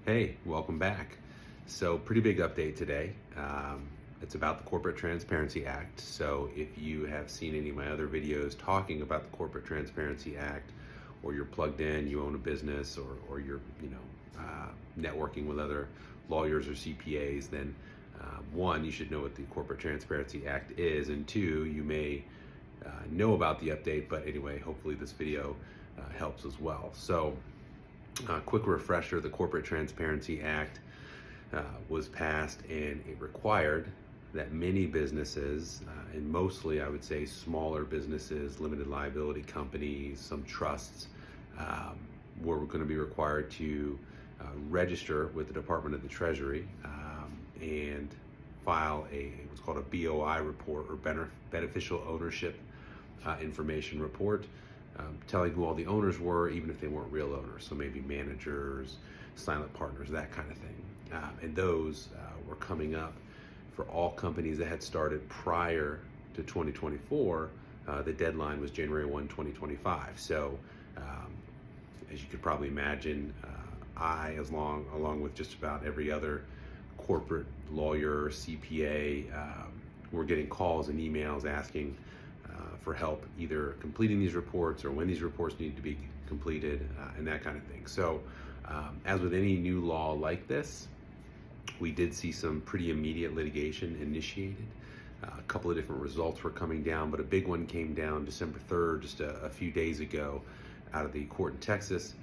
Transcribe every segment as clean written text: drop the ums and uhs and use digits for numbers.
Hey, welcome back. So pretty big update today. It's about the Corporate Transparency Act. So if you have seen any of my other videos talking about the Corporate Transparency Act, or you're plugged in, you own a business, or you're networking with other lawyers or CPAs, then one, you should know what the Corporate Transparency Act is, and two, you may know about the update, but anyway, hopefully this video helps as well. So quick refresher, the Corporate Transparency Act was passed, and it required that many businesses, and mostly I would say smaller businesses, limited liability companies, some trusts, were going to be required to register with the Department of the Treasury and file what's called a BOI report, or beneficial ownership information report, telling who all the owners were, even if they weren't real owners. So maybe managers, silent partners, that kind of thing. And those were coming up for all companies that had started prior to 2024. The deadline was January 1, 2025. So as you could probably imagine, along with just about every other corporate lawyer, CPA, were getting calls and emails asking for help either completing these reports or when these reports need to be completed, and that kind of thing. So as with any new law like this, we did see some pretty immediate litigation initiated. A couple of different results were coming down, but a big one came down December 3rd, just a few days ago, out of the court in Texas,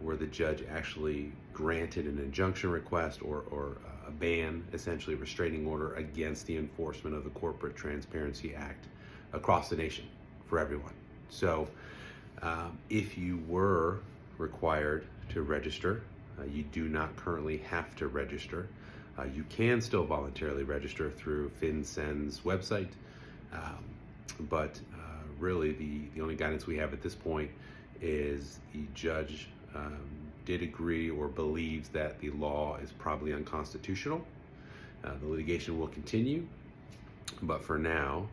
where the judge actually granted an injunction request, or a ban, essentially a restraining order against the enforcement of the Corporate Transparency Act across the nation for everyone. So if you were required to register, you do not currently have to register. You can still voluntarily register through FinCEN's website, but really the only guidance we have at this point is the judge did agree or believes that the law is probably unconstitutional. The litigation will continue, but for now,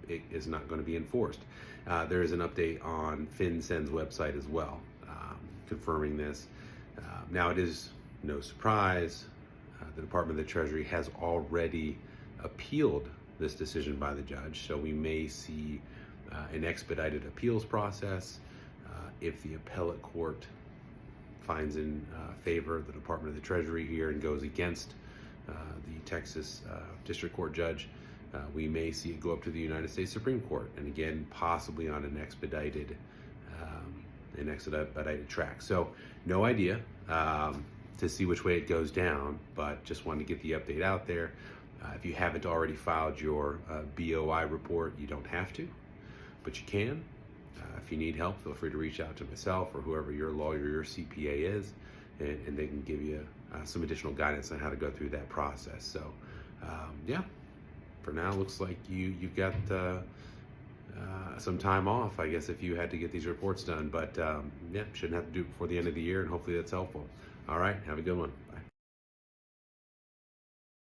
it is not going to be enforced. There is an update on FinCEN's website as well, confirming this. Now, it is no surprise, the Department of the Treasury has already appealed this decision by the judge, so we may see an expedited appeals process. If the appellate court finds in favor of the Department of the Treasury here and goes against the Texas District Court judge, we may see it go up to the United States Supreme Court, and again, possibly on an expedited track. So no idea to see which way it goes down, but just wanted to get the update out there. If you haven't already filed your BOI report, you don't have to, but you can. If you need help, feel free to reach out to myself or whoever your lawyer, your CPA is, and they can give you some additional guidance on how to go through that process. So yeah, for now, looks like you've got some time off, I guess, if you had to get these reports done. But yeah, shouldn't have to do it before the end of the year, and hopefully that's helpful. All right, have a good one.